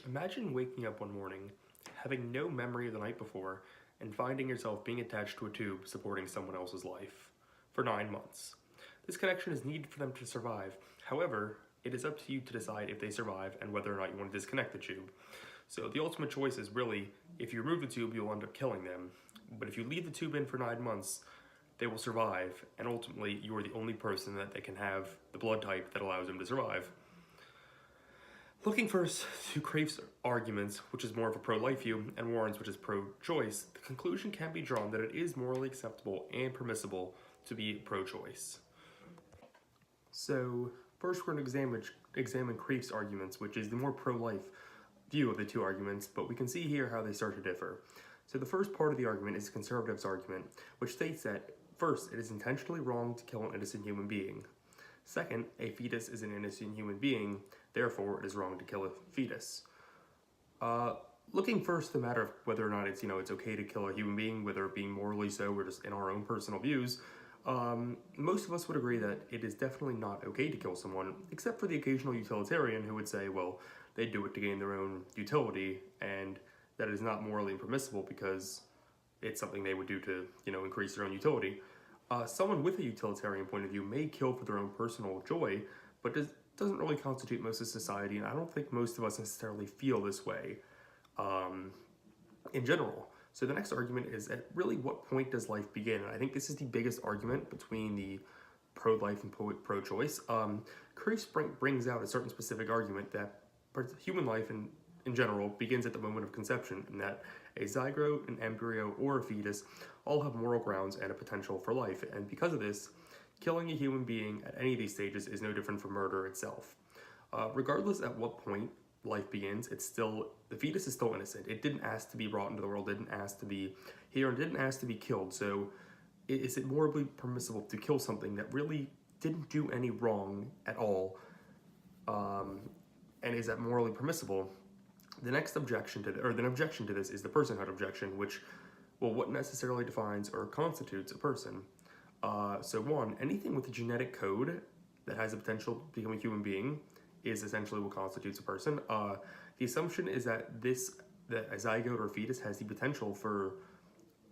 Imagine waking up one morning, having no memory of the night before, and finding yourself being attached to a tube supporting someone else's life for 9 months. This connection is needed for them to survive. However, it is up to you to decide if they survive and whether or not you want to disconnect the tube. So the ultimate choice is really, if you remove the tube, you'll end up killing them. But if you leave the tube in for 9 months, they will survive, and ultimately you are the only person that they can have the blood type that allows them to survive. Looking first to Craif's arguments, which is more of a pro-life view, and Warren's, which is pro-choice, the conclusion can be drawn that it is morally acceptable and permissible to be pro-choice. So first we're going to examine Craif's arguments, which is the more pro-life view of the two arguments, but we can see here how they start to differ. So the first part of the argument is the conservative's argument, which states that, first, it is intentionally wrong to kill an innocent human being. Second, a fetus is an innocent human being, therefore it is wrong to kill a fetus. Looking first the matter of whether or not it's okay to kill a human being, whether it being morally so or just in our own personal views, most of us would agree that it is definitely not okay to kill someone, except for the occasional utilitarian who would say, well, they do it to gain their own utility, and that it is not morally impermissible because it's something they would do to, increase their own utility. Someone with a utilitarian point of view may kill for their own personal joy, but doesn't really constitute most of society, and I don't think most of us necessarily feel this way in general. So the next argument is, at really what point does life begin? And I think this is the biggest argument between the pro-life and pro-choice. Craif brings out a certain specific argument that human life in general begins at the moment of conception, and that a zygote, an embryo, or a fetus all have moral grounds and a potential for life, and because of this, killing a human being at any of these stages is no different from murder itself. Regardless at what point life begins, the fetus is still innocent. It didn't ask to be brought into the world, didn't ask to be here, and didn't ask to be killed, so is it morally permissible to kill something that really didn't do any wrong at all, and is that morally permissible? The next objection to this is the personhood objection, which, well, what necessarily defines or constitutes a person? So one, anything with a genetic code that has the potential to become a human being is essentially what constitutes a person. The assumption is that a zygote or fetus has the potential for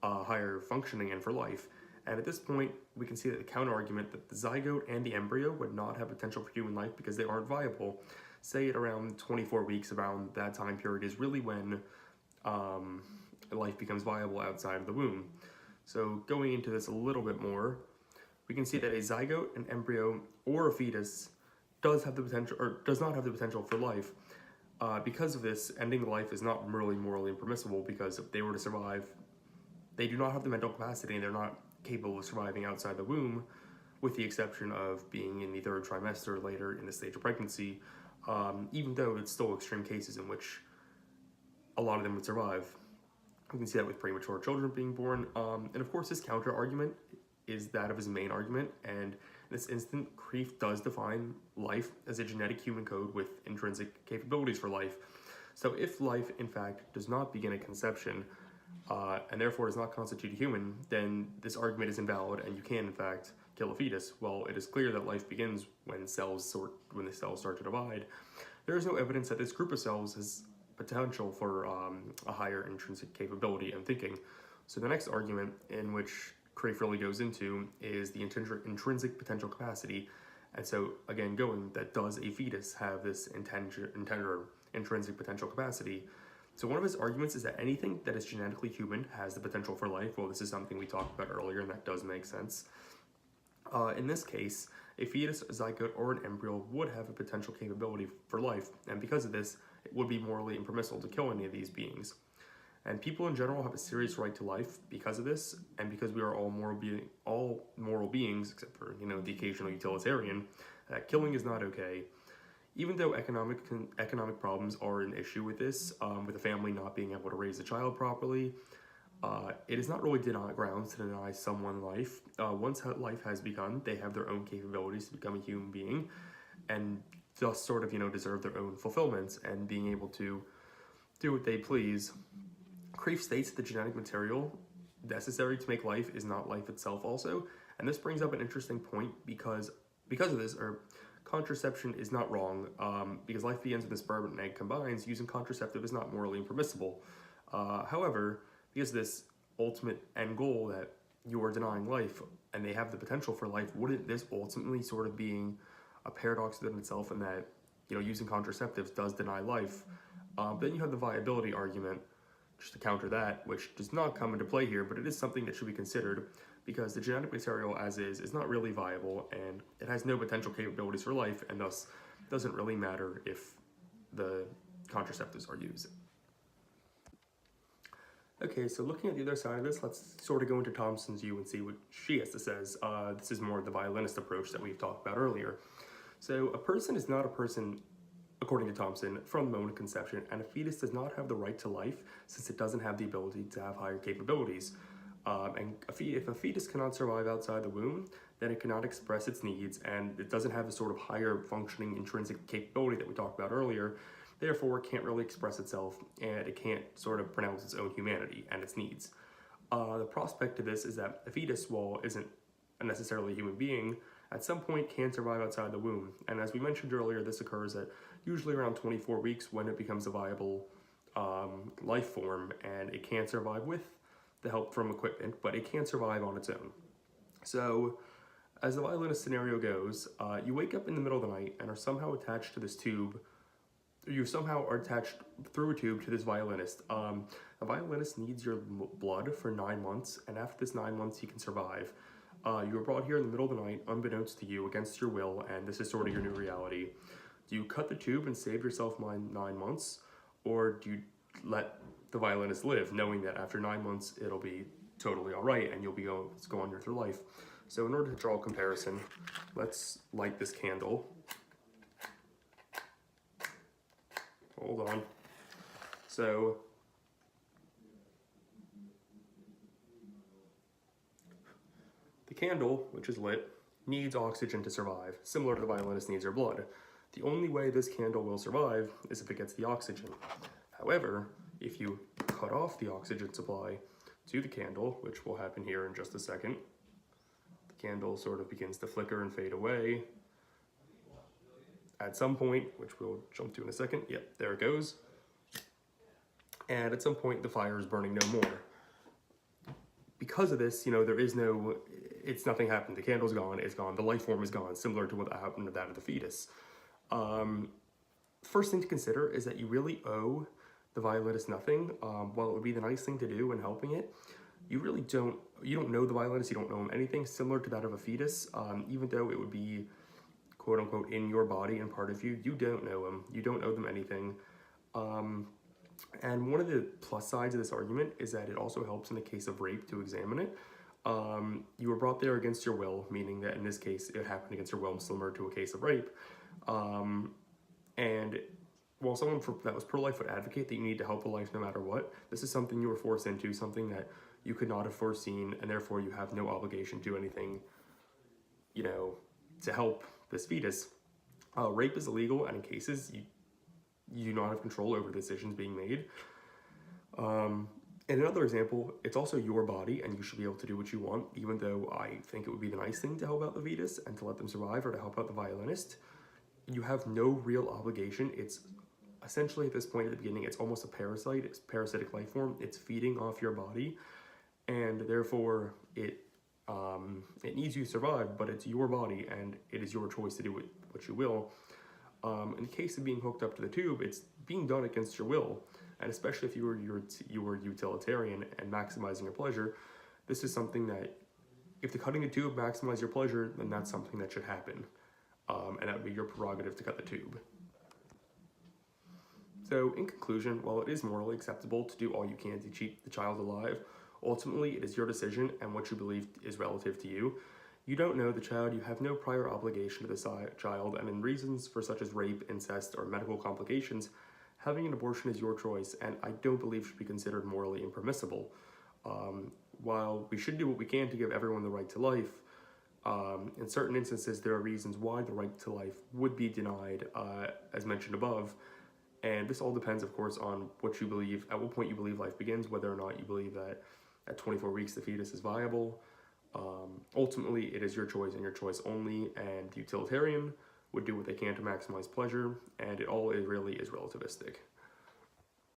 higher functioning and for life. And at this point, we can see that the counter-argument that the zygote and the embryo would not have potential for human life because they aren't viable, say at around 24 weeks, around that time period, is really when life becomes viable outside of the womb. So going into this a little bit more, we can see that a zygote, an embryo, or a fetus does have the potential, or does not have the potential for life. Because of this, ending life is not really morally impermissible, because if they were to survive, they do not have the mental capacity and they're not capable of surviving outside the womb, with the exception of being in the third trimester later in the stage of pregnancy, even though it's still extreme cases in which a lot of them would survive. We can see that with premature children being born. And of course, this counter argument is that of his main argument, and in this instant, Craif does define life as a genetic human code with intrinsic capabilities for life. So if life, in fact, does not begin at conception, and therefore does not constitute a human, then this argument is invalid, and you can, in fact, kill a fetus. Well, it is clear that life begins when the cells start to divide. There is no evidence that this group of cells has potential for a higher intrinsic capability and thinking. So the next argument, in which Craif really goes into, is the intrinsic potential capacity. And so again, that does a fetus have this intrinsic potential capacity? So one of his arguments is that anything that is genetically human has the potential for life. Well, this is something we talked about earlier, and that does make sense. In this case, a fetus, a zygote, or an embryo would have a potential capability for life, and because of this, it would be morally impermissible to kill any of these beings. And people in general have a serious right to life because of this, and because we are all moral beings, except for the occasional utilitarian, killing is not okay. Even though economic problems are an issue with this, with a family not being able to raise a child properly, it is not really grounds to deny someone life. Once life has begun, they have their own capabilities to become a human being, and thus sort of deserve their own fulfillments and being able to do what they please. Craif states that the genetic material necessary to make life is not life itself also, and this brings up an interesting point because of this, or contraception is not wrong, because life begins when the sperm and egg combines. Using contraceptive is not morally impermissible. However, because of this ultimate end goal that you are denying life and they have the potential for life, wouldn't this ultimately sort of being a paradox within itself, in that, you know, using contraceptives does deny life? Then you have the viability argument, just to counter that, which does not come into play here, but it is something that should be considered, because the genetic material as is not really viable, and it has no potential capabilities for life, and thus doesn't really matter if the contraceptives are used. Okay, so looking at the other side of this, let's sort of go into Thompson's view and see what she has to say. This is more the violinist approach that we've talked about earlier. So a person is not a person, according to Thompson, from the moment of conception, and a fetus does not have the right to life since it doesn't have the ability to have higher capabilities. And if a fetus cannot survive outside the womb, then it cannot express its needs, and it doesn't have the sort of higher functioning intrinsic capability that we talked about earlier. Therefore, it can't really express itself, and it can't sort of pronounce its own humanity and its needs. The prospect of this is that a fetus, while isn't necessarily a human being, at some point can survive outside the womb. And as we mentioned earlier, this occurs at usually around 24 weeks when it becomes a viable life form, and it can survive with the help from equipment, but it can't survive on its own. So, as the violinist scenario goes, you wake up in the middle of the night and are somehow attached to this tube. You somehow are attached through a tube to this violinist. A violinist needs your blood for 9 months, and after this 9 months, he can survive. You were brought here in the middle of the night, unbeknownst to you, against your will, and this is sort of your new reality. Do you cut the tube and save yourself 9 months, or do you let the violinist live, knowing that after 9 months it'll be totally all right and you'll be go on through life? So in order to draw a comparison, let's light this candle. Hold on. So the candle, which is lit, needs oxygen to survive, similar to the violinist needs her blood. The only way this candle will survive is if it gets the oxygen. However, if you cut off the oxygen supply to the candle, which will happen here in just a second, the candle sort of begins to flicker and fade away. At some point, which we'll jump to in a second, yep, there it goes. And at some point, the fire is burning no more. Because of this, you know, nothing happened. The candle's gone, it's gone, the life form is gone, similar to what happened to that of the fetus. First thing to consider is that you really owe the violinist nothing. While it would be the nice thing to do in helping it, you don't know the violinist, you don't know him anything, similar to that of a fetus. Even though it would be quote unquote in your body and part of you, you don't know him, you don't owe them anything. And one of the plus sides of this argument is that it also helps in the case of rape to examine it. You were brought there against your will, meaning that in this case it happened against your will, similar to a case of rape. And while someone that was pro-life would advocate that you need to help the life no matter what, this is something you were forced into, something that you could not have foreseen, and therefore you have no obligation to do anything, you know, to help this fetus. Rape is illegal, and in cases you do not have control over decisions being made. In another example, it's also your body, and you should be able to do what you want, even though I think it would be the nice thing to help out the fetus and to let them survive, or to help out the violinist. You have no real obligation. It's essentially, at this point at the beginning, it's almost a parasite. It's a parasitic life form. It's feeding off your body, and therefore it needs you to survive, but it's your body, and it is your choice to do what you will. In the case of being hooked up to the tube, it's being done against your will, and especially if you were utilitarian and maximizing your pleasure, this is something that, if the cutting the tube maximizes your pleasure, then that's something that should happen, and that would be your prerogative to cut the tube. So in conclusion, while it is morally acceptable to do all you can to keep the child alive, ultimately it is your decision and what you believe is relative to you. You don't know the child, you have no prior obligation to the child, and in reasons for such as rape, incest, or medical complications, having an abortion is your choice, and I don't believe should be considered morally impermissible. While we should do what we can to give everyone the right to life, in certain instances there are reasons why the right to life would be denied, as mentioned above. And this all depends, of course, on what you believe, at what point you believe life begins, whether or not you believe that at 24 weeks the fetus is viable. Ultimately, it is your choice and your choice only, and utilitarian would do what they can to maximize pleasure, and it all really is relativistic.